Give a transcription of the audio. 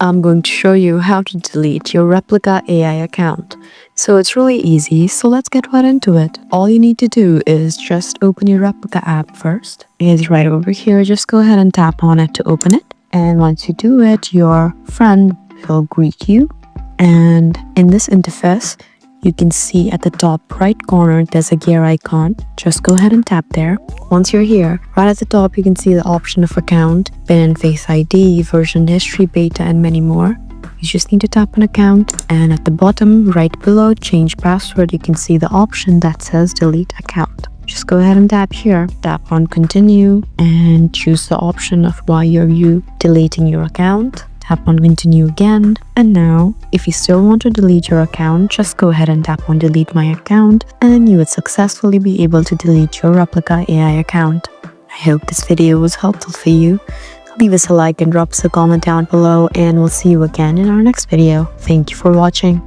I'm going to show you how to delete your Replika AI account. So it's really easy, so let's get right into it. All you need to do is just open your Replika app first. It's right over here. Just go ahead and tap on it to open it. And once you do it, your friend will greet you. And in this interface, you can see at the top right corner, there's a gear icon. Just go ahead and tap there. Once you're here, right at the top, you can see the option of account, PIN and Face ID, version history, beta, and many more. You just need to tap on account, and at the bottom right below change password, you can see the option that says delete account. Just go ahead and tap here, tap on continue, and choose the option of why you deleting your account. Tap on continue again, and now if you still want to delete your account, just go ahead and tap on delete my account, and then you would successfully be able to delete your Replika AI account. I hope this video was helpful for you. Leave us a like and drop us a comment down below, and we'll see you again in our next video. Thank you for watching.